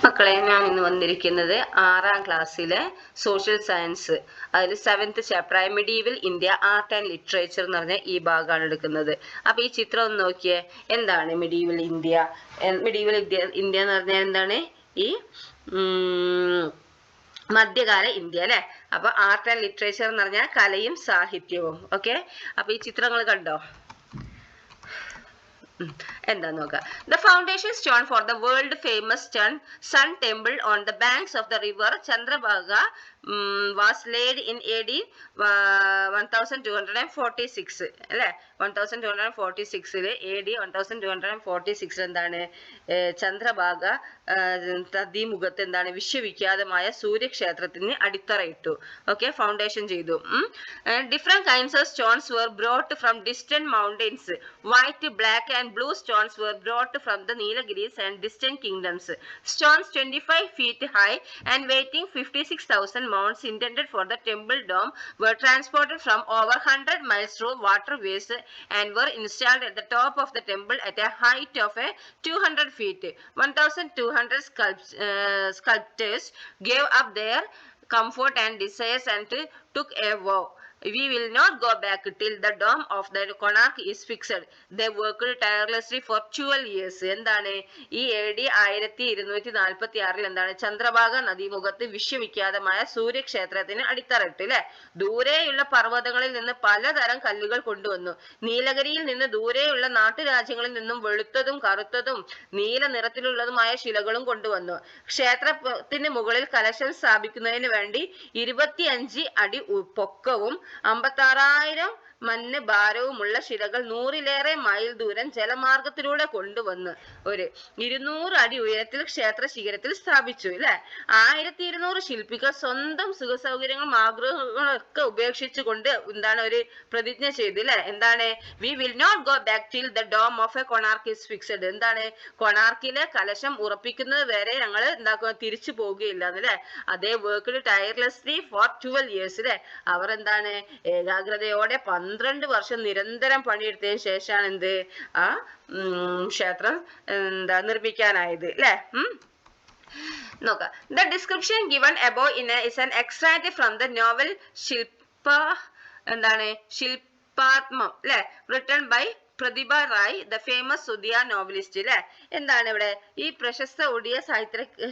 മക്കളെ ഞാൻ ഇന്ന് വന്നിരിക്കുന്നത് 6ാം ക്ലാസ്സിലെ സോഷ്യൽ സയൻസ് അതിൽ 7th ചാപ്റ്റർ ആയ medieval India art and literature എന്ന് പറഞ്ഞ ഈ ഭാഗമാണ് എടുക്കുന്നത്. അപ്പൊ ഈ ചിത്രം ഒന്ന് നോക്കിയേ. എന്താണ് മെഡീവൽ ഇന്ത്യ? മെഡീവൽ ഇന്ത്യ എന്ന് പറഞ്ഞാൽ എന്താണ്? ഈ മധ്യകാല ഇന്ത്യ അല്ലെ. അപ്പൊ ആർട്ട് ആൻഡ് ലിറ്ററേച്ചർ എന്ന് പറഞ്ഞാൽ കലയും സാഹിത്യവും. ഓക്കെ, അപ്പൊ ഈ ചിത്രങ്ങൾ കണ്ടോ? എന്താ നോക്കാം. The foundation stone for the world famous Sun temple on the banks of the river Chandrabhaga was laid in AD 1246 അല്ലെ. 1246 AD 1246 എന്താണ് ചന്ദ്രഭാഗ നദീമുഖത്ത് എന്താണ് വിശ്വവിഖ്യാതമായ സൂര്യക്ഷേത്രത്തിന് അടിത്തറയിട്ടു. ഓക്കെ, ഫൗണ്ടേഷൻ ചെയ്തു. Different kinds of stones were brought from distant mountains. White, black and blue stones were brought from the Nilgiris and distant kingdoms. Stones 25 feet high and weighing 56,000 mounds intended for the temple dome were transported from over 100 miles through waterways and were installed at the top of the temple at a height of 200 feet. 1,200 sculptors gave up their comfort and desires and took a vow. We will not go back till the dome of the Konark is fixed. They worked tirelessly for 12 years. എന്താണ് ഈ AD 1246 എന്താണ് ചന്ദ്രഭാഗ നദീമുഖത്ത് വിശ്വവിഖ്യാതമായ സൂര്യക്ഷേത്രത്തിന് അടിത്തറയിട്ടു അല്ലെ. ദൂരെയുള്ള പർവ്വതങ്ങളിൽ നിന്ന് പലതരം കല്ലുകൾ കൊണ്ടുവന്നു. നീലഗിരിയിൽ നിന്ന് ദൂരെയുള്ള നാട്ടുരാജ്യങ്ങളിൽ നിന്നും വെളുത്തതും കറുത്തതും നീല നിറത്തിലുള്ളതുമായ ശിലകളും കൊണ്ടുവന്നു. ക്ഷേത്രത്തിന് മുകളിൽ കലശം സ്ഥാപിക്കുന്നതിന് വേണ്ടി 25 അടി പൊക്കവും 56,000 മണ്ണ് ഭാരവുമുള്ള ശിലകൾ 100ലേറെ മൈൽ ദൂരം ജലമാർഗത്തിലൂടെ കൊണ്ടുവന്ന് ഒരു 200 അടി ഉയരത്തിൽ ക്ഷേത്ര ശിഖരത്തിൽ സ്ഥാപിച്ചു അല്ലെ. 1200 ശില്പികൾ സ്വന്തം സുഖസൗകര്യങ്ങളും ആഗ്രഹങ്ങളൊക്കെ ഉപേക്ഷിച്ചുകൊണ്ട് എന്താണ് ഒരു പ്രതിജ്ഞ ചെയ്തു അല്ലെ. എന്താണ്? We will not go back till the dome of a Konark is fixed. എന്താണ്? കൊണാർക്കിലെ കലശം ഉറപ്പിക്കുന്നത് വരെ ഞങ്ങൾ എന്താക്കുക തിരിച്ചു പോവുകയില്ല എന്നല്ലേ. അതേ വർക്ക്ഡ് ടയർലെസ്ലി ഫോർ 12 years അല്ലെ. അവർ എന്താണ് ഏകാഗ്രതയോടെ 12 വർഷം നിരന്തരം പണിയെടുത്തതിന് ശേഷമാണ് എന്ത് ആ ക്ഷേത്രം എന്താ നിർമ്മിക്കാനായത് അല്ലെ. നോക്കാം. The description given above is an extract from the novel എന്താണ് ശില്പാത്മം അല്ലെ, written by Pratibha Ray, the famous Odia novelist അല്ലെ. എന്താണ് ഇവിടെ ഈ പ്രശസ്ത ഒഡിയ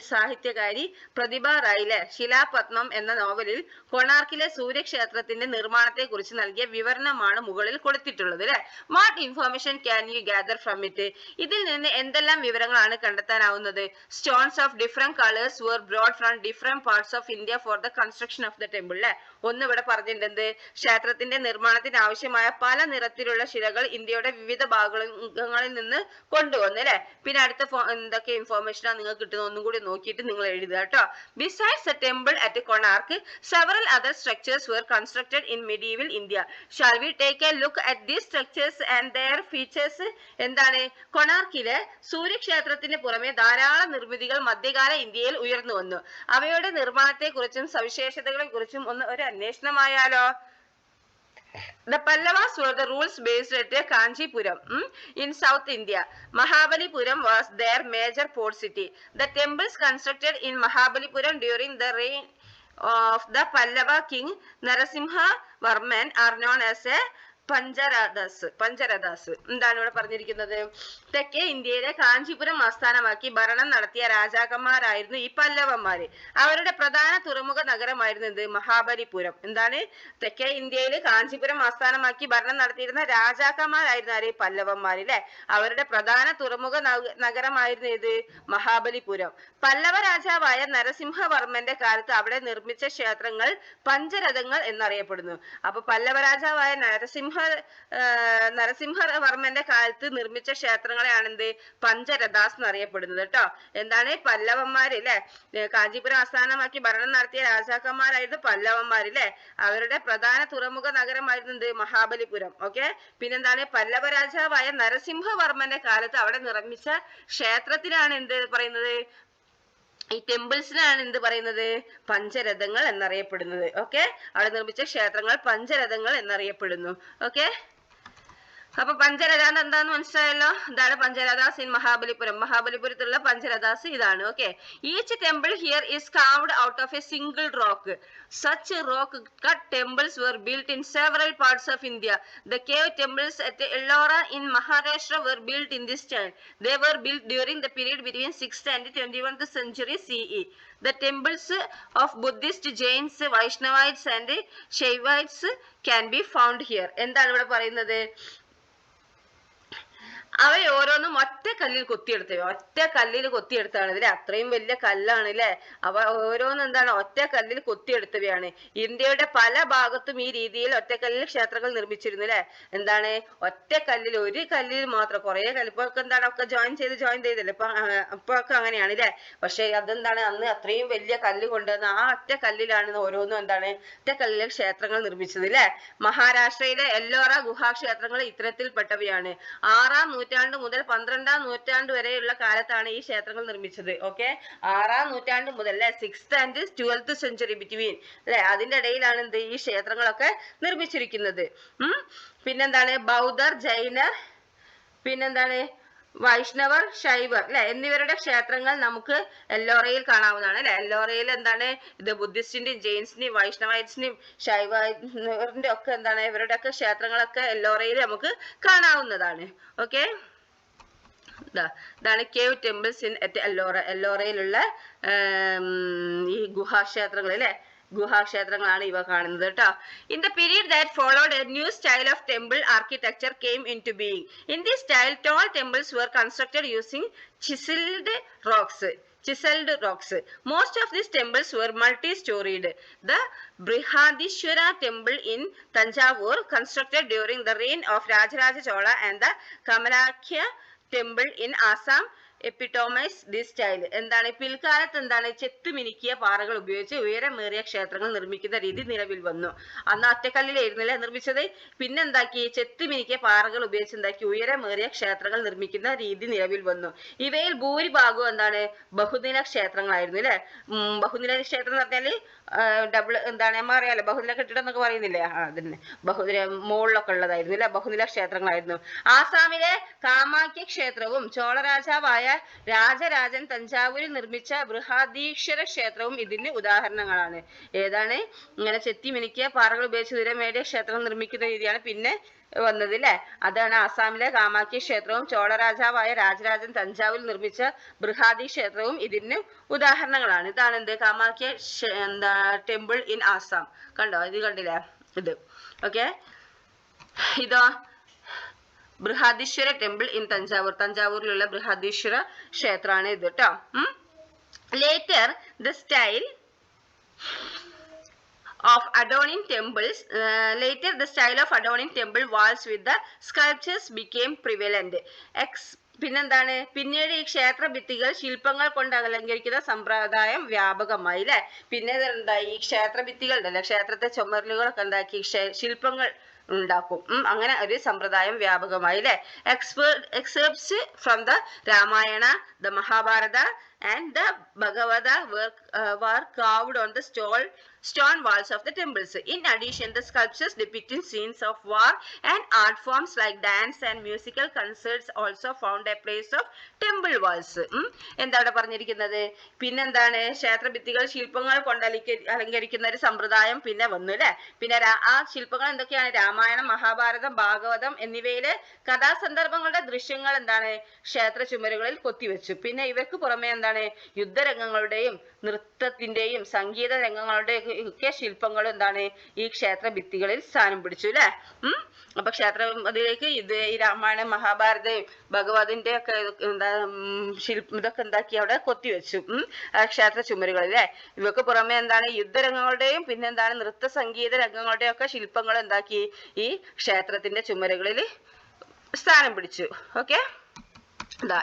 സാഹിത്യകാരി പ്രതിഭ റായിലെ ശിലാപത്മം എന്ന നോവലിൽ കൊണാർക്കിലെ സൂര്യക്ഷേത്രത്തിന്റെ നിർമ്മാണത്തെ കുറിച്ച് നൽകിയ വിവരണമാണ് മുകളിൽ കൊടുത്തിട്ടുള്ളത് അല്ലെ. What information can you gather from it? ഇതിൽ നിന്ന് എന്തെല്ലാം വിവരങ്ങളാണ് കണ്ടെത്താനാവുന്നത്? Stones of different colours were brought from different parts of India for the construction of the temple അല്ലെ. ഒന്ന് ഇവിടെ പറഞ്ഞിട്ടുണ്ട്, ക്ഷേത്രത്തിന്റെ നിർമ്മാണത്തിന് ആവശ്യമായ പല നിറത്തിലുള്ള ശിലകൾ ഇന്ത്യയുടെ വിവിധ ഭാഗങ്ങളിൽ നിന്ന് കൊണ്ടുവന്നു അല്ലെ. പിന്നെ അടുത്ത എന്തൊക്കെ ഇൻഫോർമേഷനാണ് നിങ്ങൾക്ക് കിട്ടുന്നത് ഒന്നും കൂടി നോക്കിയിട്ട് നിങ്ങൾ എഴുതുക കേട്ടോ. Besides the temple at Konark several other structures were constructed in medieval India. Shall we take a look at these structures and their features? എന്താണ് കൊണാർക്കിലെ സൂര്യക്ഷേത്രത്തിന് പുറമെ ധാരാളം നിർമ്മിതികൾ മധ്യകാല ഇന്ത്യയിൽ ഉയർന്നു വന്നു. അവയുടെ നിർമ്മാണത്തെ കുറിച്ചും സവിശേഷതകളെ കുറിച്ചും ഒരു അന്വേഷണമായാലോ. The Pallavas were the rules based at Kanchipuram in South India. Mahabalipuram was their major port city. The temples constructed in Mahabalipuram during the reign of the Pallava king Narasimha Varman are known as a പഞ്ചരഥാസ്. എന്താണ് ഇവിടെ പറഞ്ഞിരിക്കുന്നത്? തെക്കേ ഇന്ത്യയിലെ കാഞ്ചീപുരം ആസ്ഥാനമാക്കി ഭരണം നടത്തിയ രാജാക്കന്മാരായിരുന്നു ഈ പല്ലവന്മാര്. അവരുടെ പ്രധാന തുറമുഖ നഗരമായിരുന്നു എന്ത്? മഹാബലിപുരം. എന്താണ്? തെക്കേ ഇന്ത്യയിൽ കാഞ്ചീപുരം ആസ്ഥാനമാക്കി ഭരണം നടത്തിയിരുന്ന രാജാക്കന്മാരായിരുന്നു ആര്? പല്ലവന്മാര് അല്ലെ. അവരുടെ പ്രധാന തുറമുഖ നഗരമായിരുന്നു ഏത്? മഹാബലിപുരം. പല്ലവ രാജാവായ നരസിംഹവർമ്മന്റെ കാലത്ത് അവിടെ നിർമ്മിച്ച ക്ഷേത്രങ്ങൾ പഞ്ചരഥങ്ങൾ എന്നറിയപ്പെടുന്നു. അപ്പൊ പല്ലവ രാജാവായ നരസിംഹവർമ്മന്റെ കാലത്ത് നിർമ്മിച്ച ക്ഷേത്രങ്ങളെയാണ് എന്ത്? പഞ്ചരഥാസ് എന്നറിയപ്പെടുന്നത് കേട്ടോ. എന്താണ്? പല്ലവന്മാര് അല്ലെ. കാഞ്ചീപുരം ആസ്ഥാനമാക്കി ഭരണം നടത്തിയ രാജാക്കന്മാരായിരുന്നു പല്ലവന്മാര് അല്ലെ. അവരുടെ പ്രധാന തുറമുഖ നഗരമായിരുന്നു എന്ത്? മഹാബലിപുരം. ഓക്കെ, പിന്നെന്താണ്? പല്ലവ രാജാവായ നരസിംഹവർമ്മന്റെ കാലത്ത് അവിടെ നിർമ്മിച്ച ക്ഷേത്രത്തിനാണ് എന്ത് പറയുന്നത്? ഈ ടെമ്പിൾസിനാണ് എന്ത് പറയുന്നത്? പഞ്ചരഥങ്ങൾ എന്നറിയപ്പെടുന്നത്. ഓക്കെ, അവിടെ നിർമ്മിച്ച ക്ഷേത്രങ്ങൾ പഞ്ചരഥങ്ങൾ എന്നറിയപ്പെടുന്നു. ഓക്കെ, അപ്പൊ പഞ്ചരഥാന്ന് എന്താന്ന് മനസ്സിലായല്ലോ. ഇതാണ് പഞ്ചരഥാസ് ഇൻ മഹാബലിപുരം. മഹാബലിപുരത്തുള്ള പഞ്ചരഥാസ് ഇതാണ്. Okay. Each temple here is carved out of A single rock. Such rock cut temples were built in several parts of India. The cave temples at Ellora in Maharashtra were built in this style. They were built during the period between 6th and 21st century CE. The temples of Buddhist, Jains, Vaishnavites and Shaivites can be found here. എന്താണ് ഇവിടെ പറയുന്നത്? അവയെ ഓരോന്നും ഒറ്റ കല്ലിൽ കൊത്തിയെടുത്താണ് ഇതിലെ അത്രയും വലിയ കല്ലാണ് അല്ലെ. അവ ഓരോന്നും എന്താണ് ഒറ്റ കല്ലിൽ കൊത്തിയെടുത്തവയാണ്. ഇന്ത്യയുടെ പല ഭാഗത്തും ഈ രീതിയിൽ ഒറ്റക്കല്ലിൽ ക്ഷേത്രങ്ങൾ നിർമ്മിച്ചിരുന്നു അല്ലെ. എന്താണ് ഒറ്റ കല്ലിൽ, ഒരു കല്ലിൽ മാത്രം കുറെ കല്ലിപ്പൊക്കെ എന്താണ് ഒക്കെ ജോയിൻ ചെയ്തല്ലേ ഇപ്പൊ ഒക്കെ അങ്ങനെയാണ് അല്ലെ. പക്ഷെ അതെന്താണ് അന്ന് അത്രയും വലിയ കല്ല് കൊണ്ടുവന്ന് ആ ഒറ്റ കല്ലിലാണ് ഓരോന്നും എന്താണ് ഒറ്റ കല്ലിൽ ക്ഷേത്രങ്ങൾ നിർമ്മിച്ചത് അല്ലെ. മഹാരാഷ്ട്രയിലെ എല്ലോറ ഗുഹാക്ഷേത്രങ്ങൾ ഇത്തരത്തിൽപ്പെട്ടവയാണ്. 6ാം നൂറ്റാണ്ട് മുതൽ 12ാം നൂറ്റാണ്ട് വരെയുള്ള കാലത്താണ് ഈ ക്ഷേത്രങ്ങൾ നിർമ്മിച്ചത്. ഓക്കെ. 6ാം നൂറ്റാണ്ട് മുതൽ അല്ലെ 6th and 12th century between അല്ലെ അതിന്റെ ഇടയിലാണ് എന്ത് ഈ ക്ഷേത്രങ്ങളൊക്കെ നിർമ്മിച്ചിരിക്കുന്നത്. പിന്നെന്താണ് ബൗദ്ധർ, ജൈനർ, പിന്നെന്താണ് വൈഷ്ണവർ, ശൈവർ അല്ലെ എന്നിവരുടെ ക്ഷേത്രങ്ങൾ നമുക്ക് എല്ലോറയിൽ കാണാവുന്നതാണ് അല്ലെ. എല്ലോറയിൽ എന്താണ് ഇത് ബുദ്ധിസ്റ്റിന്റെയും ജെയിൻസിന്റെയും വൈഷ്ണവൈറ്റ്സിന്റെയും ശൈവന്റെ ഒക്കെ എന്താണ് ഇവരുടെ ഒക്കെ ക്ഷേത്രങ്ങളൊക്കെ എല്ലോറയിൽ നമുക്ക് കാണാവുന്നതാണ്. ഓക്കെ. ഇതാണ് കേവ് ടെമ്പിൾസ് ഇൻ എല്ലോറ. എല്ലോറയിലുള്ള ഈ ഗുഹാക്ഷേത്രങ്ങൾ അല്ലെ ഗുഹാക്ഷേത്രങ്ങളാണ് ഇവ കാണുന്നത് കേട്ടോ. In the period that followed, a new style of temple architecture came into being. In this style, tall temples were constructed using chiseled rocks. Most of these temples were multi-storied. The Brihadishwara temple in Tanjavur, constructed during the reign of Rajaraja Chola, and the Kamalakya temple in Assam epitomize this style. എന്താണ് പിൽക്കാലത്ത് എന്താണ് ചെത്തുമിനുക്കിയ പാറകൾ ഉപയോഗിച്ച് ഉയരമേറിയ ക്ഷേത്രങ്ങൾ നിർമ്മിക്കുന്ന രീതി നിലവിൽ വന്നു. അന്ന് ഒറ്റക്കല്ലിലായിരുന്നില്ലേ നിർമ്മിച്ചത്. പിന്നെ എന്താക്കി ചെത്തുമിനുക്കിയ പാറകൾ ഉപയോഗിച്ച് എന്താക്കി ഉയരമേറിയ ക്ഷേത്രങ്ങൾ നിർമ്മിക്കുന്ന രീതി നിലവിൽ വന്നു. ഇവയിൽ ഭൂരിഭാഗവും എന്താണ് ബഹുനില ക്ഷേത്രങ്ങളായിരുന്നു അല്ലെ. ബഹുനില ക്ഷേത്രം എന്ന് പറഞ്ഞാല് ഡബിൾ എന്താണ് നമ്മൾ അറിയാലോ ബഹുനില കെട്ടിടം എന്നൊക്കെ പറയുന്നില്ലേ. അതിന് ബഹുനില മുകളിലൊക്കെ ഉള്ളതായിരുന്നു അല്ലെ ബഹുനില ക്ഷേത്രങ്ങളായിരുന്നു. ആസാമിലെ കാമാഖ്യ ക്ഷേത്രവും ചോളരാജാവായ രാജരാജൻ തഞ്ചാവൂരിൽ നിർമ്മിച്ച ബൃഹദീശ്വര ക്ഷേത്രവും ഇതിന് ഉദാഹരണങ്ങളാണ്. ഏതാണ് ഇങ്ങനെ ചെത്തി മിനുക്കിയ പാറകൾ ഉപയോഗിച്ച് ഉയരമേറിയ ക്ഷേത്രങ്ങൾ നിർമ്മിക്കുന്ന രീതിയാണ് പിന്നെ വന്നത് അല്ലെ. അതാണ് ആസാമിലെ കാമാഖ്യ ക്ഷേത്രവും ചോളരാജാവായ രാജരാജൻ തഞ്ചാവൂരിൽ നിർമ്മിച്ച ബൃഹദി ക്ഷേത്രവും ഇതിന് ഉദാഹരണങ്ങളാണ്. ഇതാണ് എന്ത് കാമാഖ്യ ടെമ്പിൾ ഇൻ ആസാം. കണ്ടോ ഇത് കണ്ടില്ലേ ഇത്. ഓക്കെ. ഇതോ ബൃഹദീശ്വര ടെമ്പിൾ ഇൻ തഞ്ചാവൂർ. തഞ്ചാവൂരിലുള്ള ബൃഹദീശ്വര ക്ഷേത്രമാണ് ഇത് കേട്ടോ. Later the style of adorning temples temple walls with the sculptures became prevalent. പിന്നെന്താണ് പിന്നീട് ഈ ക്ഷേത്ര ഭിത്തികൾ ശില്പങ്ങൾ കൊണ്ട് അലങ്കരിക്കുന്ന സമ്പ്രദായം വ്യാപകമായി അല്ലെ. പിന്നെ എന്താ ഈ ക്ഷേത്ര ഭിത്തികൾ ഉണ്ടല്ലോ ക്ഷേത്രത്തെ ചുമരലുകളൊക്കെ ഉണ്ടാക്കി ശില്പങ്ങൾ ഉണ്ടാക്കും. അങ്ങനെ ഒരു സമ്പ്രദായം വ്യാപകമായി അല്ലെ. Excerpts from the Ramayana, the Mahabharata and the Bhagavata were carved on the stone walls of the temples. In addition, the sculptures depicting scenes of war and art forms like dance and musical concerts also found a place of temple walls. എന്താണ് പറഞ്ഞിരിക്കുന്നത്? പിന്നെന്താണ് ക്ഷേത്രഭിത്തികൾ ശില്പങ്ങൾ കൊണ്ട് അലങ്കരിക്കുന്ന ഒരു സമ്പ്രദായം പിന്നെ വന്നു അല്ലെ. പിന്നെ ആ ശില്പങ്ങൾ എന്തൊക്കെയാണ്? രാമായണം, മഹാഭാരതം, ഭാഗവതം എന്നിവയിലെ കഥാസന്ദർഭങ്ങളുടെ ദൃശ്യങ്ങൾ എന്താണ് ക്ഷേത്ര ചുമരുകളിൽ കൊത്തിവെച്ചു. പിന്നെ ഇവയ്ക്ക് പുറമെ എന്താണ് യുദ്ധരംഗങ്ങളുടെയും നൃത്തത്തിന്റെയും സംഗീത രംഗങ്ങളുടെയും ഒക്കെ ശില്പങ്ങൾ എന്താണ് ഈ ക്ഷേത്ര ഭിത്തികളിൽ സ്ഥാനം പിടിച്ചു അല്ലെ. അപ്പൊ ക്ഷേത്രത്തിലേക്ക് ഇത് ഈ രാമായണം, മഹാഭാരതം, ഭഗവതിന്റെ ഒക്കെ എന്താ ഇതൊക്കെ എന്താക്കി അവിടെ കൊത്തിവെച്ചു ക്ഷേത്ര ചുമരുകളിൽ അല്ലെ. ഇവക്ക് പുറമെ എന്താണ് യുദ്ധരംഗങ്ങളുടെയും പിന്നെന്താണ് നൃത്ത സംഗീത രംഗങ്ങളുടെയും ഒക്കെ ശില്പങ്ങൾ എന്താക്കി ഈ ക്ഷേത്രത്തിന്റെ ചുമരുകളിൽ സ്ഥാനം പിടിച്ചു. ഓക്കെ.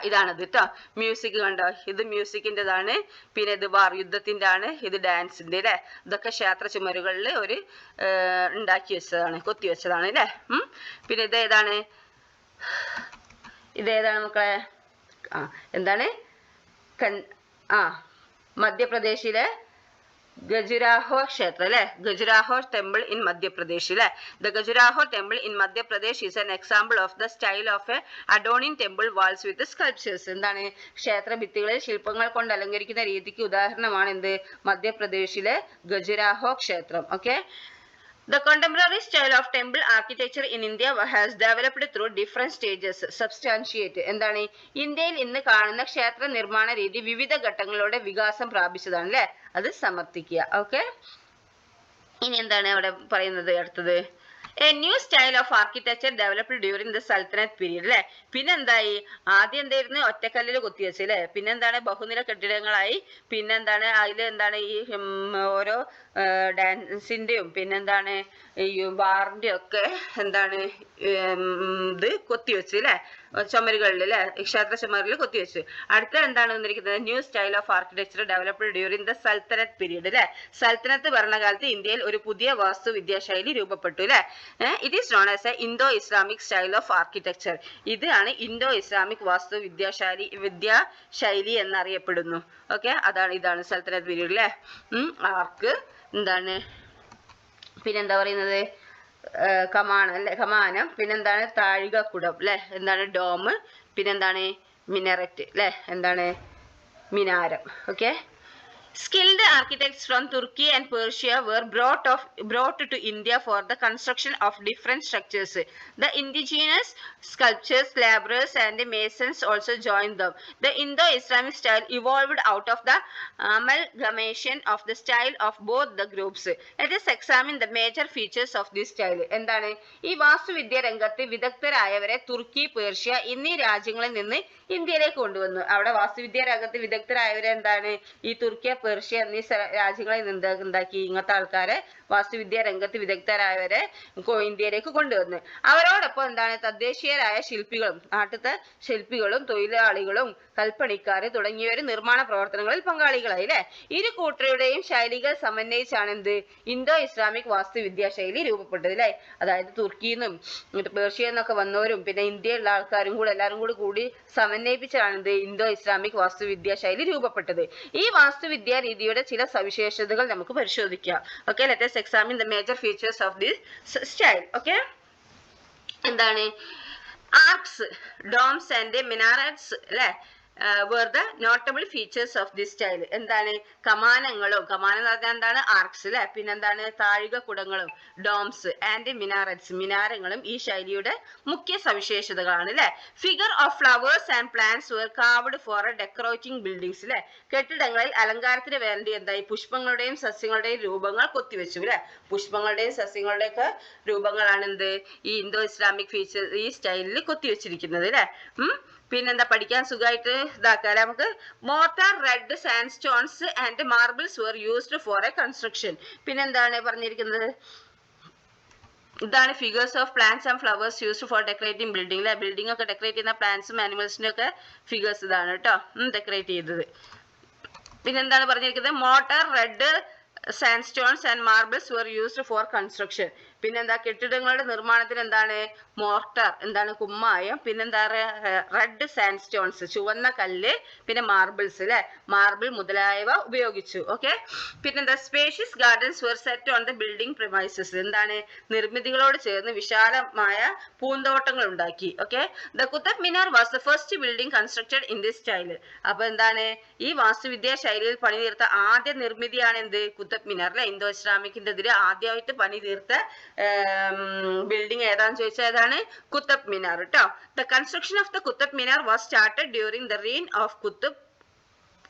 ഇതാണത് കേട്ടോ. മ്യൂസിക് കണ്ടോ ഇത് മ്യൂസിക്കിൻ്റെതാണ്. പിന്നെ ഇത് വാർ യുദ്ധത്തിന്റെ ആണ്. ഇത് ഡാൻസിന്റെ അല്ലെ. ഇതൊക്കെ ക്ഷേത്ര ചുമരുകളിൽ ഒരു ഉണ്ടാക്കി വെച്ചതാണ് കൊത്തി വെച്ചതാണ് അല്ലെ. പിന്നെ ഇതേതാണ് മക്കളെ? എന്താണ് മധ്യപ്രദേശിലെ Gajuraho ക്ഷേത്രം അല്ലെ Gajuraho temple in Madhya Pradesh അല്ലെ The Gajuraho temple in Madhya Pradesh is an example of the style of a adorning temple walls with sculptures എന്താണ് ക്ഷേത്ര ഭിത്തികളെ ശില്പങ്ങൾ കൊണ്ട് അലങ്കരിക്കുന്ന രീതിക്ക് ഉദാഹരണമാണ് എന്ത് മധ്യപ്രദേശിലെ Gajuraho ക്ഷേത്രം okay The contemporary style of temple architecture in India has developed through different stages. Substantiate എന്താണ് ഇന്ത്യയിൽ ഇന്ന് കാണുന്ന ക്ഷേത്ര നിർമ്മാണ രീതി വിവിധ ഘട്ടങ്ങളിലൂടെ വികാസം പ്രാപിച്ചതാണ് അല്ലേ അത് സമർത്ഥിക്കുക ഓക്കെ ഇനി എന്താണ് അവിടെ പറയുന്നത് അടുത്തത് A new style of architecture developed during the Sultanate period അല്ലെ പിന്നെന്തായി ആദ്യം എന്തായിരുന്നു ഒറ്റക്കല്ലിൽ കൊത്തിവെച്ച് അല്ലെ പിന്നെന്താണ് ബഹുനില കെട്ടിടങ്ങളായി പിന്നെന്താണ് അതിൽ എന്താണ് ഈ ഓരോ ഡാൻസിന്റെയും പിന്നെന്താണ് ഈ ബാറിന്റെ ഒക്കെ എന്താണ് ഇത് കൊത്തിവെച്ച് അല്ലെ ചുമരുകളിൽ അല്ലെ ക്ഷേത്ര ചുമരിൽ കൊത്തിവെച്ച് അടുത്ത എന്താണ് വന്നിരിക്കുന്നത് new style of architecture developed during the Sultanate period അല്ലെ സൽത്തനത്ത് ഭരണകാലത്ത് ഇന്ത്യയിൽ ഒരു പുതിയ വാസ്തുവിദ്യാശൈലി രൂപപ്പെട്ടു അല്ലെ it is known as a Indo Islamic style of architecture ഇതാണ് ഇൻഡോ ഇസ്ലാമിക് വിദ്യാശൈലി എന്നറിയപ്പെടുന്നു ഓക്കെ ഇതാണ് സൽത്തനത്ത് പീരീഡ് അല്ലെ ആർക്ക് എന്താണ് പിന്നെന്താ പറയുന്നത് കമാനം പിന്നെന്താണ് താഴികക്കുടം അല്ലെ എന്താണ് ഡോം പിന്നെന്താണ് മിനററ്റ് അല്ലെ എന്താണ് മിനാരം okay Skilled architects from Turkey and Persia were brought to India for the construction of different structures. The indigenous sculptors, laborers, and masons also joined them. The Indo-Islamic style evolved out of the amalgamation of the style of both the groups. Let us examine the major features of this style. എന്താണ് ഈ വാസ്തുവിദ്യ രംഗത്ത് വിദഗ്ധരായവരെ തുർക്കി Persia എന്നീ രാജ്യങ്ങളിൽ നിന്ന് ഇന്ത്യയിലേക്ക് കൊണ്ടുവന്നു അവിടെ വാസ്തുവിദ്യ രംഗത്ത് വിദഗ്ധരായവരെ എന്താണ് ഈ തുർക്കിയ പേർഷ്യ എന്നീ രാജ്യങ്ങളിൽ നിന്ന് എന്താക്കി ഇങ്ങനത്തെ ആൾക്കാരെ വാസ്തുവിദ്യ രംഗത്ത് വിദഗ്ധരായവരെ ഇന്ത്യയിലേക്ക് കൊണ്ടുവന്നു അവരോടൊപ്പം എന്താണ് തദ്ദേശീയരായ ശില്പികളും നാട്ടിലത്തെ ശില്പികളും തൊഴിലാളികളും കൽപ്പണിക്കാര് തുടങ്ങിയവർ നിർമ്മാണ പ്രവർത്തനങ്ങളിൽ പങ്കാളികളായി അല്ലെ ഇരു കൂട്ടരുടെയും ശൈലികൾ സമന്വയിച്ചാണ് എന്ത് ഇന്തോ ഇസ്ലാമിക് വാസ്തുവിദ്യാ ശൈലി രൂപപ്പെട്ടത് അല്ലെ അതായത് തുർക്കിന്നും പേർഷ്യ എന്നൊക്കെ വന്നവരും പിന്നെ ഇന്ത്യയിലുള്ള ആൾക്കാരും കൂടെ എല്ലാവരും കൂടി സമന്വയിപ്പിച്ചാണ് എന്ത് ഇന്തോ ഇസ്ലാമിക് വാസ്തുവിദ്യാ ശൈലി രൂപപ്പെട്ടത് ഈ വാസ്തുവിദ്യാ രീതിയുടെ ചില സവിശേഷതകൾ നമുക്ക് പരിശോധിക്കാം okay let us examine the major features of this style okay എന്താണ് ആർക്സ് ഡോംസ് ആൻഡ് മിനാരറ്റ്സ് അല്ലെ were the notable features of this style എന്താണ് കമാനങ്ങളും കമാനം എന്ന് പറഞ്ഞാൽ എന്താണ് ആർക്സ് അല്ലെ പിന്നെന്താണ് താഴികക്കുടങ്ങളും ഡോംസ് ആൻഡ് മിനാരറ്റ്സ് മിനാരങ്ങളും ഈ ശൈലിയുടെ മുഖ്യ സവിശേഷതകളാണ് അല്ലെ figure of flowers and plants were carved for decorating buildings അല്ലെ കെട്ടിടങ്ങളിൽ അലങ്കാരത്തിന് വേണ്ടി എന്തായി പുഷ്പങ്ങളുടെയും സസ്യങ്ങളുടെയും രൂപങ്ങൾ കൊത്തിവെച്ചു അല്ലെ പുഷ്പങ്ങളുടെയും സസ്യങ്ങളുടെയും ഒക്കെ രൂപങ്ങളാണ് എന്ത് ഈ ഇന്തോ ഇസ്ലാമിക് ഫീച്ചർ ഈ സ്റ്റൈലിൽ കൊത്തിവെച്ചിരിക്കുന്നത് അല്ലെ പിന്നെന്താ പഠിക്കാൻ സുഖമായിട്ട് ഇതാക്കാം നമുക്ക് mortar red sand stones and marbles were used for a construction പിന്നെന്താണ് പറഞ്ഞിരിക്കുന്നത് ഇതാണ് figures of plants and flowers used for decorating building അല്ലെ ബിൽഡിംഗ് ഒക്കെ ഡെക്കറേറ്റ് ചെയ്യുന്ന പ്ലാന്റ്സും ആനിമൽസിന്റെ ഒക്കെ ഫിഗേഴ്സ് ഇതാണ് കേട്ടോ ഡെക്കറേറ്റ് ചെയ്തത് പിന്നെന്താണ് പറഞ്ഞിരിക്കുന്നത് mortar red sandstones and marbles were used for construction പിന്നെന്താ കെട്ടിടങ്ങളുടെ നിർമ്മാണത്തിന് എന്താണ് മോർട്ടാർ എന്താണ് കുമ്മായം പിന്നെന്താ റെഡ് സാൻഡ്സ്റ്റോൺസ് ചുവന്ന കല്ല് പിന്നെ മാർബിൾസ് അല്ലെ മാർബിൾ മുതലായവ ഉപയോഗിച്ചു ഓക്കെ പിന്നെന്താ spacious gardens were set on the building premises എന്താണ് നിർമ്മിതികളോട് ചേർന്ന് വിശാലമായ പൂന്തോട്ടങ്ങൾ ഉണ്ടാക്കി okay The Qutub Minar was the first building constructed in this style അപ്പൊ എന്താണ് ഈ വാസ്തുവിദ്യാ ശൈലിയിൽ പണി തീർത്ത ആദ്യ നിർമ്മിതിയാണ് എന്ത് കുത്തബ് മിനാർ അല്ലെ ഇന്തോ ഇസ്ലാമിക്കിന്റെ എതിരെ ആദ്യമായിട്ട് പണി തീർത്ത ബിൽഡിംഗ് ഏതാന്ന് ചോദിച്ചാൽ ഏതാണ് കുത്തബ് മിനാർ കേട്ടോ The construction of the Qutub Minar was started during the reign of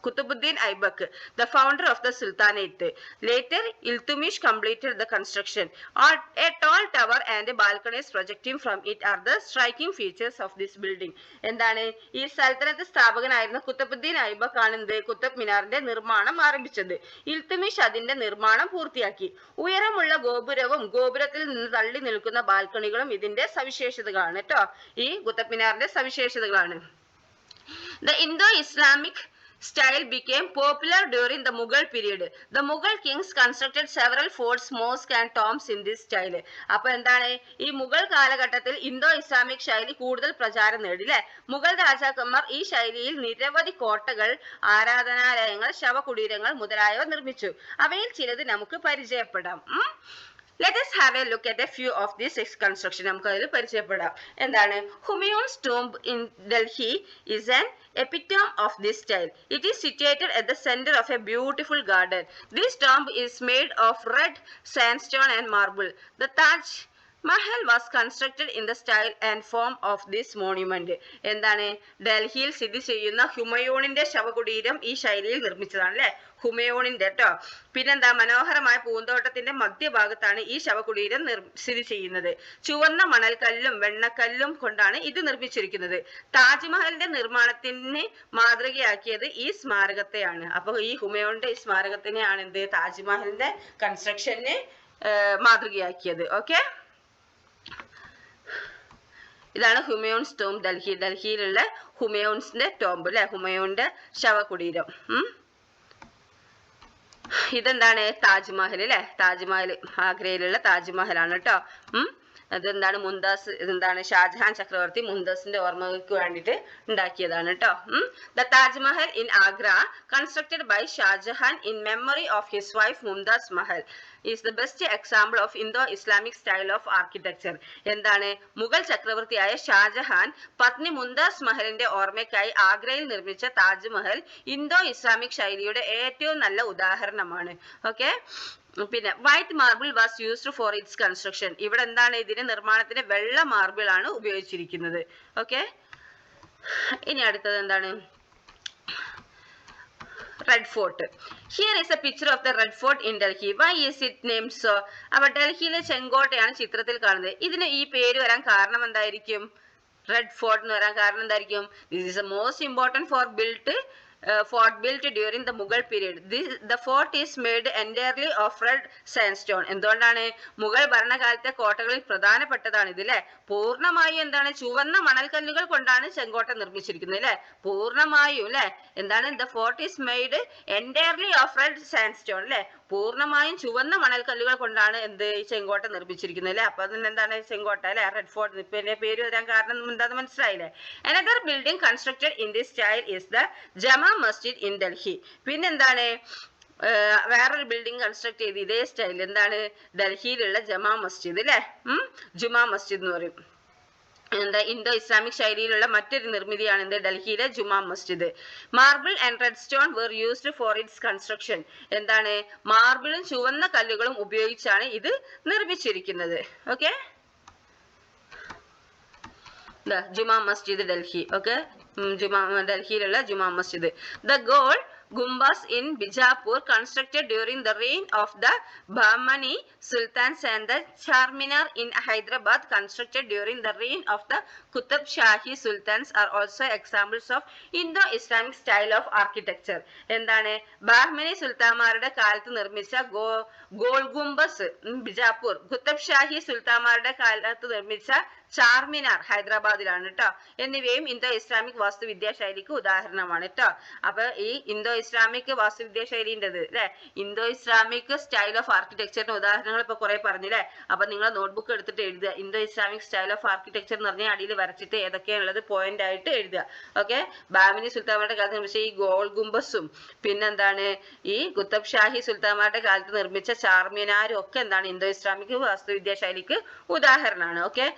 Qutbuddin Aibak, the founder of the Sultanate. Later, Iltutmish completed the construction. A tall tower and balconies projecting from it are the striking features of this building. എന്താണ് ഈ സൽത്തനത്ത് സ്ഥാപകനായിരുന്ന കുത്തബുദ്ദീൻ ഐബക്ക് ആണ് എന്ത് കുത്തബ് മിനാറിന്റെ നിർമ്മാണം ആരംഭിച്ചത് ഇൽത്തുമിഷ് അതിന്റെ നിർമ്മാണം പൂർത്തിയാക്കി ഉയരമുള്ള ഗോപുരവും ഗോപുരത്തിൽ നിന്ന് തള്ളി നിൽക്കുന്ന ബാൽക്കണികളും ഇതിന്റെ സവിശേഷതകളാണ് കേട്ടോ ഈ കുത്തബ് മിനാറിന്റെ സവിശേഷതകളാണ് The Indo-Islamic style became popular during the Mughal period. The Mughal kings constructed several forts, mosques and tombs in this style. അപ്പൊ എന്താണ് ഈ മുഗൾ കാലഘട്ടത്തിൽ ഇന്തോ ഇസ്ലാമിക് ശൈലി കൂടുതൽ പ്രചാരം നേടി അല്ലെ. മുഗൾ രാജാക്കന്മാർ ഈ ശൈലിയിൽ നിരവധി കോട്ടകൾ, ആരാധനാലയങ്ങൾ, ശവകുടീരങ്ങൾ മുതലായവ നിർമ്മിച്ചു. അവയിൽ ചിലത് നമുക്ക് പരിചയപ്പെടാം. Let us have a look at a few of these construction. നമുക്ക് അതിൽ പരിചയപ്പെടാം. എന്താണ് Humayun's tomb in Delhi is an epitome of this style. It is situated at the center of a beautiful garden. This tomb is made of red sandstone and marble. The Taj Mahal was constructed in the style and form of this monument. എന്താണ് ഡൽഹിയിൽ സ്ഥിതി ചെയ്യുന്ന ഹുമയൂണിന്റെ ശവകുടീരം ഈ ശൈലിയിൽ നിർമ്മിച്ചതാണ് അല്ലെ. ഹുമയൂണിന്റെ ട്ടോ. പിന്നെന്താ മനോഹരമായ പൂന്തോട്ടത്തിന്റെ മധ്യഭാഗത്താണ് ഈ ശവകുടീരം സ്ഥിതി ചെയ്യുന്നത്. ചുവന്ന മണൽക്കല്ലും വെണ്ണക്കല്ലും കൊണ്ടാണ് ഇത് നിർമ്മിച്ചിരിക്കുന്നത്. താജ്മഹലിന്റെ നിർമ്മാണത്തിന് മാതൃകയാക്കിയത് ഈ സ്മാരകത്തെയാണ്. അപ്പൊ ഈ ഹുമയൂണിന്റെ ഈ സ്മാരകത്തിനെയാണ് എന്ത് താജ്മഹലിന്റെ കൺസ്ട്രക്ഷന് മാതൃകയാക്കിയത്. ഓക്കെ, ഇതാണ് ഹുമയൂൺസ് ടോംബ് ഡൽഹി. ഡൽഹിയിലുള്ള ഹുമയൂൺസിന്റെ ടോംബ് അല്ലെ, ഹുമയൂണിന്റെ ശവകുടീരം. ഇതെന്താണ് താജ്മഹൽ അല്ലെ. താജ്മഹൽ ആഗ്രയിലുള്ള താജ്മഹലാണ് കേട്ടോ. അതെന്താണ് മുംതാസ്, ഇതെന്താണ് ഷാജഹാൻ ചക്രവർത്തി മുംതാസിന്റെ ഓർമ്മകൾക്ക് വേണ്ടിയിട്ട് ഉണ്ടാക്കിയതാണ് കേട്ടോ. The Taj Mahal in Agra constructed by Shah Jahan in memory of his wife Mumtaz Mahal is the best example of Indo Islamic style of architecture. എന്താണ് മുഗൾ ചക്രവർത്തിയായ ഷാജഹാൻ പത്നി മുംതാസ് മഹലിന്റെ ഓർമ്മയ്ക്കായി ആഗ്രയിൽ നിർമ്മിച്ച താജ്മഹൽ ഇന്തോ ഇസ്ലാമിക് ശൈലിയുടെ ഏറ്റവും നല്ല ഉദാഹരണമാണ്. ഓക്കെ, പിന്നെ white marble was used for its construction. ഇവിടെ എന്താണ് ഇതിന്റെ നിർമ്മാണത്തിന് വെള്ള മാർബിൾ ആണ് ഉപയോഗിച്ചിരിക്കുന്നത്. ഓക്കെ, ഇനി അടുത്തത് എന്താണ് Red Fort. Here is a picture of the Red Fort in Delhi. Why is it named so? അപ്പൊ ഡൽഹിയിലെ ചെങ്കോട്ടയാണ് ചിത്രത്തിൽ കാണുന്നത്. ഇതിന് ഈ പേര് വരാൻ കാരണം എന്തായിരിക്കും? റെഡ് ഫോർട്ട് എന്ന് വരാൻ കാരണം എന്തായിരിക്കും? This is A most important fort built during the Mughal period. The fort is made entirely of red sandstone. എന്തുകൊണ്ടാണ്? മുഗൾ ഭരണകാലത്തെ കോട്ടകളിൽ പ്രധാനപ്പെട്ടതാണ് ഇത് അല്ലെ. പൂർണ്ണമായും എന്താണ് ചുവന്ന മണൽക്കല്ലുകൾ കൊണ്ടാണ് ചെങ്കോട്ട നിർമ്മിച്ചിരിക്കുന്നത് അല്ലെ. പൂർണ്ണമായും അല്ലെ. എന്താണ്? The fort is made entirely of red sandstone അല്ലെ. പൂർണ്ണമായും ചുവന്ന മണൽക്കല്ലുകൾ കൊണ്ടാണ് എന്ത് ഈ ചെങ്കോട്ട നിർമ്മിച്ചിരിക്കുന്നത് അല്ലെ. അപ്പൊ അതിന് എന്താണ് ചെങ്കോട്ട അല്ലെ, റെഡ് ഫോർട്ട്. ഇപ്പൊ പേര് വരാൻ കാരണം എന്താന്ന് മനസ്സിലായില്ലേ? Another building constructed in this style is the Jama Masjid in Delhi. പിന്നെന്താണ് വേറൊരു ബിൽഡിംഗ് കൺസ്ട്രക്ട് ചെയ്ത് ഇതേ സ്റ്റൈൽ. എന്താണ്? ഡൽഹിയിലുള്ള ജമാ മസ്ജിദ് അല്ലെ. ജുമാ മസ്ജിദ് എന്ന് പറയും. എന്താ ഇന്തോ ഇസ്ലാമിക് ശൈലിയിലുള്ള മറ്റൊരു നിർമ്മിതിയാണ് എന്ത് ഡൽഹിയിലെ Juma Masjid. Marble and red stone were used for its construction. എന്താണ്? മാർബിളും ചുവന്ന കല്ലുകളും ഉപയോഗിച്ചാണ് ഇത് നിർമ്മിച്ചിരിക്കുന്നത്. ഓക്കെ, ജുമാ മസ്ജിദ് ഡൽഹി. ഓക്കെ, ഡൽഹിയിലുള്ള Juma Masjid. The Gol Gumbas in Bijapur constructed during the reign of the Bahmani Sultans and the Charminar in Hyderabad constructed during the reign of the Qutb Shahi Sultans are also examples of Indo-Islamic style of architecture. എന്താണ്? ബാഹ്മനി സുൽത്താന്മാരുടെ കാലത്ത് നിർമ്മിച്ച goal Gumbaz Bijapur, Qutub Shahi സുൽത്താന്മാരുടെ കാലത്ത് നിർമ്മിച്ച ചാർമിനാർ ഹൈദരാബാദിലാണ് കേട്ടോ. എന്നിവയും Indo Islamic വാസ്തുവിദ്യാ ശൈലിക്ക് ഉദാഹരണമാണ് കേട്ടോ. അപ്പൊ ഈ ഇന്തോ ഇസ്ലാമിക് വാസ്തുവിദ്യാ ശൈലിൻ്റെത് അല്ലെ, ഇന്തോ ഇസ്ലാമിക് സ്റ്റൈൽ ഓഫ് ആർക്കിടെക്ചറിന്റെ ഉദാഹരണങ്ങൾ ഇപ്പൊ കുറെ പറഞ്ഞില്ലേ. അപ്പൊ നിങ്ങൾ നോട്ട്ബുക്ക് എടുത്തിട്ട് എഴുതുക. Indo Islamic style of architecture എന്ന് പറഞ്ഞാൽ അടിയിൽ വരച്ചിട്ട് ഏതൊക്കെയാണുള്ളത് പോയിന്റ് ആയിട്ട് എഴുതുക. ഓക്കെ, ബാമിനി സുൽത്താന്മാരുടെ കാലത്ത് നിർമ്മിച്ച ഈ ഗോൾ ഗുംബസും പിന്നെന്താണ് ഈ കുത്തബ് ഷാഹി സുൽത്താന്മാരുടെ കാലത്ത് നിർമ്മിച്ച ചാർമിനാരും ഒക്കെ എന്താണ് ഇന്തോ ഇസ്ലാമിക് വാസ്തുവിദ്യാ ശൈലിക്ക് ഉദാഹരണമാണ്. Okay,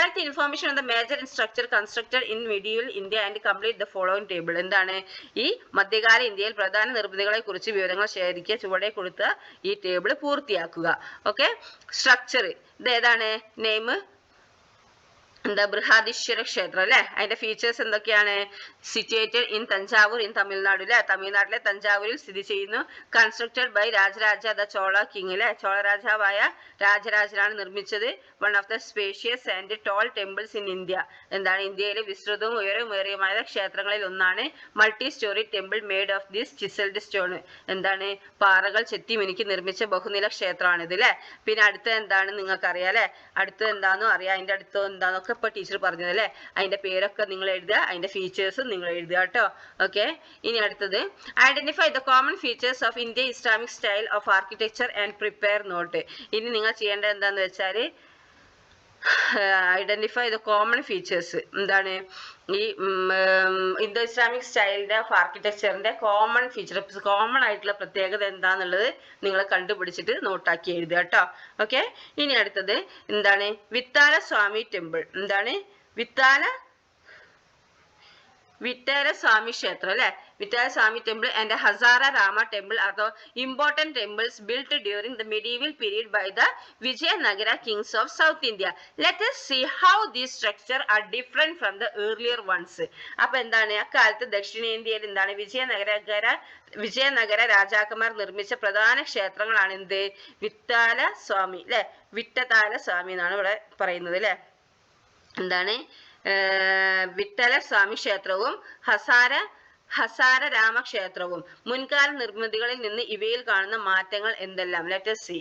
collect information on the major structure constructed in medieval India and complete the following table. എന്താണ് ഈ മധ്യകാല ഇന്ത്യയിൽ പ്രധാന നിർമ്മിതികളെ കുറിച്ച് വിവരങ്ങൾ ശേഖരിക്കുക. ചുവടെ കൊടുത്ത ഈ ടേബിൾ പൂർത്തിയാക്കുക. ഓക്കെ, സ്ട്രക്ചർ ഇത് ഏതാണ്? നെയിം എന്താ? ബൃഹദീശ്വര ക്ഷേത്രം അല്ലെ. അതിന്റെ ഫീച്ചേഴ്സ് എന്തൊക്കെയാണ്? Situated in Thanjavur in Tamil Nadu അല്ലെ. തമിഴ്നാട്ടിലെ തഞ്ചാവൂരിൽ സ്ഥിതി ചെയ്യുന്നു. Constructed by Rajaraja the Chola king അല്ലെ. ചോള രാജാവായ രാജരാജനാണ് നിർമ്മിച്ചത്. One of the spacious and toll temples in India. എന്താണ്? ഇന്ത്യയിലെ വിസ്തൃതവും ഉയരമേറിയമായ ക്ഷേത്രങ്ങളിൽ ഒന്നാണ്. Multi story temple made of this chiselled stone. എന്താണ്? പാറകൾ ചെത്തി മിനുക്കി നിർമ്മിച്ച ബഹുനില ക്ഷേത്രമാണ് ഇത് അല്ലെ. പിന്നെ അടുത്ത എന്താണ് നിങ്ങൾക്ക് അറിയാം അല്ലെ. അടുത്ത് എന്താണെന്നും അറിയാം. അതിന്റെ അടുത്ത് എന്താണെന്നൊക്കെ ഒക്കെ ഇപ്പോൾ ടീച്ചർ പറഞ്ഞതല്ലേ, അതിൻ്റെ പേരൊക്കെ നിങ്ങൾ എഴുതുക, അതിൻ്റെ ഫീച്ചേഴ്സും നിങ്ങൾ എഴുതുക കേട്ടോ. ഓക്കെ, ഇനി അടുത്തത് identify the common features of Indian Islamic style of architecture and prepare note. ഇനി നിങ്ങൾ ചെയ്യേണ്ടത് എന്താണെന്ന് വെച്ചാൽ ഐഡന്റിഫൈ ദ കോമൺ ഫീച്ചേഴ്സ്. എന്താണ് ഈ ഇന്തോ ഇസ്ലാമിക് സ്റ്റൈലിന്റെ ഓഫ് ആർക്കിടെക്ചറിന്റെ കോമൺ ഫീച്ചർ, കോമൺ ആയിട്ടുള്ള പ്രത്യേകത എന്താന്നുള്ളത് നിങ്ങൾ കണ്ടുപിടിച്ചിട്ട് നോട്ടാക്കി എഴുതുക കേട്ടോ. ഓക്കെ, ഇനി അടുത്തത് എന്താണ് വിത്താല സ്വാമി ടെമ്പിൾ. എന്താണ് വിറ്റാല സ്വാമി ക്ഷേത്രം അല്ലെ, Vittala Swami temple and Hazara Rama temple are the important temples built during the medieval period by the Vijayanagara kings of South India. Let us see how these structures are different from the earlier ones. അപ്പൊ എന്താണ് അക്കാലത്ത് ദക്ഷിണേന്ത്യയിൽ എന്താണ് വിജയനഗര രാജാക്കന്മാർ നിർമ്മിച്ച പ്രധാന ക്ഷേത്രങ്ങളാണ് എന്ത് വിത്താല സ്വാമി അല്ലെ, വിട്ടതാല സ്വാമി എന്നാണ് ഇവിടെ പറയുന്നത് അല്ലെ. എന്താണ് വിട്ടല സ്വാമി ക്ഷേത്രവും ഹസാര രാമക്ഷേത്രവും. മുൻകാല നിർമ്മിതികളിൽ നിന്ന് ഇവയിൽ കാണുന്ന മാറ്റങ്ങൾ എന്തെല്ലാം? Let us see.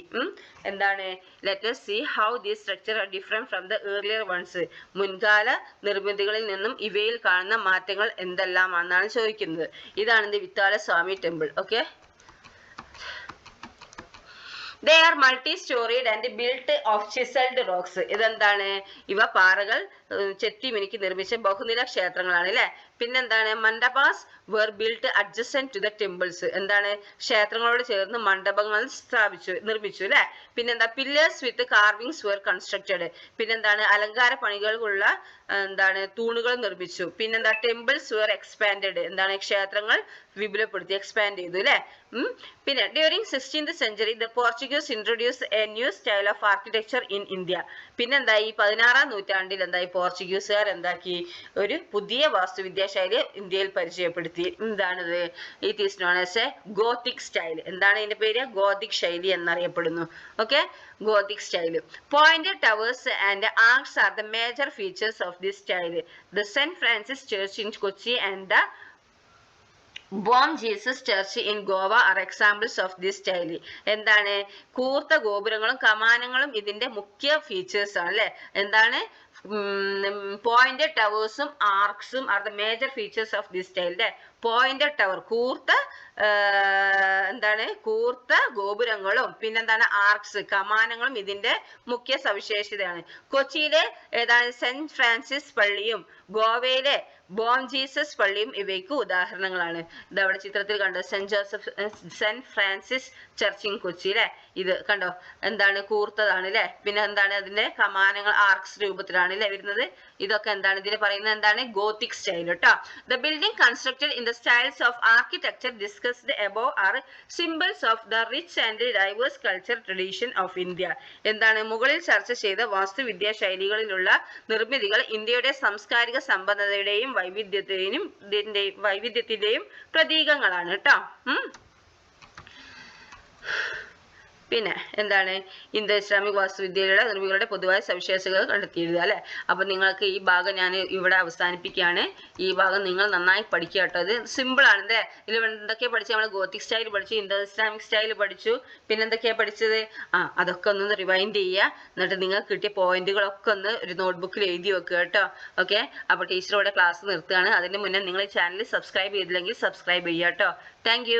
എന്താണ് let us see how these structures are different from the earlier ones. മുൻകാല നിർമ്മിതികളിൽ നിന്നും ഇവയിൽ കാണുന്ന മാറ്റങ്ങൾ എന്തെല്ലാമാണെന്നാണ് ചോദിക്കുന്നത്. ഇതാണ് ഇത് Vittala Swami temple. Okay, they are multi-storied and built of chiseled rocks. ഇതെന്താണ് ഇവ പാറകൾ ചെത്തി മിനുക്കി നിർമ്മിച്ച ബഹുനില ക്ഷേത്രങ്ങളാണ് അല്ലെ. പിന്നെന്താണ് മണ്ഡപാസ് were built adjacent to the temples. എന്താണ് ക്ഷേത്രങ്ങളോട് ചേർന്ന് മണ്ഡപങ്ങൾ നിർമ്മിച്ചു അല്ലെ. പിന്നെന്താ പില്ലേഴ്സ് വിത്ത് കാർവിംഗ്സ് were constructed. പിന്നെന്താണ് അലങ്കാര പണികളുള്ള എന്താണ് തൂണുകൾ നിർമ്മിച്ചു. പിന്നെന്താ ടെമ്പിൾസ് were expanded. എന്താണ് ക്ഷേത്രങ്ങൾ വിപുലപ്പെടുത്തി എക്സ്പാൻഡ് ചെയ്തു അല്ലെ. പിന്നെ during 16th century the Portuguese introduced a new style of architecture in India. പിന്നെന്തായി 16ാം നൂറ്റാണ്ടിൽ എന്തായി പോർച്ചുഗീസുകാർ എന്താക്കി ഒരു പുതിയ വാസ്തുവിദ്യാ ശൈലി ഇന്ത്യയിൽ പരിചയപ്പെടുത്തി. എന്താണിത്? It is known as A Gothic style. എന്താണ് ഇതിന്റെ പേര്? ഗോത്തിക് ശൈലി എന്നറിയപ്പെടുന്നു. Okay, Gothic style. Pointed towers and arcs R the major features of this style. The saint Francis church in Kochi and the Bohm Jesus church in Goa are examples of this style. എന്താണ് കൂർത്ത ഗോപുരങ്ങളും കമാനങ്ങളും ഇതിന്റെ മുഖ്യ features ആണ് അല്ലെ. എന്താണ് pointed ടവേഴ്സും ആർക്സും are the major features of this style. Pointed tower കൂർത്ത എന്താണ് കൂർത്ത ഗോപുരങ്ങളും പിന്നെന്താണ് ആർക്സ് കമാനങ്ങളും ഇതിന്റെ മുഖ്യ സവിശേഷതയാണ്. കൊച്ചിയിലെ ഏതാണ് സെന്റ് ഫ്രാൻസിസ് പള്ളിയും ഗോവയിലെ ബോം ജീസസ് പള്ളിയും ഇവയ്ക്ക് ഉദാഹരണങ്ങളാണ്. ഇത് അവിടെ ചിത്രത്തിൽ കണ്ടോ, saint Francis church in Kochi അല്ലെ. ഇത് കണ്ടോ എന്താണ് കൂർത്തതാണ് അല്ലെ. പിന്നെ എന്താണ് അതിന്റെ കമാനങ്ങൾ ആർക്സ് രൂപത്തിലാണ് അല്ലെ വരുന്നത്. ഇതൊക്കെ എന്താണ് ഇതിന് പറയുന്നത്? എന്താണ് ഗോത്തിക് സ്റ്റൈൽ കേട്ടോ. The building constructed in the styles of architecture discussed above are symbols of the rich and diverse culture tradition of India. എന്താണ് മുകളിൽ ചർച്ച ചെയ്ത വാസ്തുവിദ്യാ ശൈലികളിലുള്ള നിർമ്മിതികൾ ഇന്ത്യയുടെ സാംസ്കാരിക സമ്പന്നതയുടെയും വൈവിധ്യത്തിന്റെയും പ്രതീകങ്ങളാണ് കേട്ടോ. പിന്നെ എന്താണ് ഇന്തോ ഇസ്ലാമിക് വാസ്തുവിദ്യയുടെ നിർമ്മിതികളുടെ പൊതുവായ സവിശേഷതകൾ കണ്ടെത്തിയെഴുതുക അല്ലെ. അപ്പൊ നിങ്ങൾക്ക് ഈ ഭാഗം ഞാൻ ഇവിടെ അവസാനിപ്പിക്കുകയാണ്. ഈ ഭാഗം നിങ്ങൾ നന്നായി പഠിക്കുക കേട്ടോ. ഇത് സിമ്പിൾ ആണ് അല്ലേ. ഇതിൽ എന്തൊക്കെയാ പഠിച്ചത്? നമ്മൾ ഗോത്തിക് സ്റ്റൈൽ പഠിച്ചു, ഇന്തോ ഇസ്ലാമിക് സ്റ്റൈൽ പഠിച്ചു, പിന്നെ എന്തൊക്കെയാ പഠിച്ചത്? അതൊക്കെ ഒന്ന് റിവൈൻഡ് ചെയ്യുക. എന്നിട്ട് നിങ്ങൾക്ക് കിട്ടിയ പോയിന്റുകളൊക്കെ ഒന്ന് ഒരു നോട്ട്ബുക്കിൽ എഴുതി വെക്കുക കേട്ടോ. ഓക്കെ, അപ്പൊ ടീച്ചറോടെ ക്ലാസ് നിർത്തുകയാണ്. അതിന് മുന്നേ നിങ്ങൾ ഈ ചാനൽ സബ്സ്ക്രൈബ് ചെയ്തില്ലെങ്കിൽ സബ്സ്ക്രൈബ് ചെയ്യുക കേട്ടോ. താങ്ക്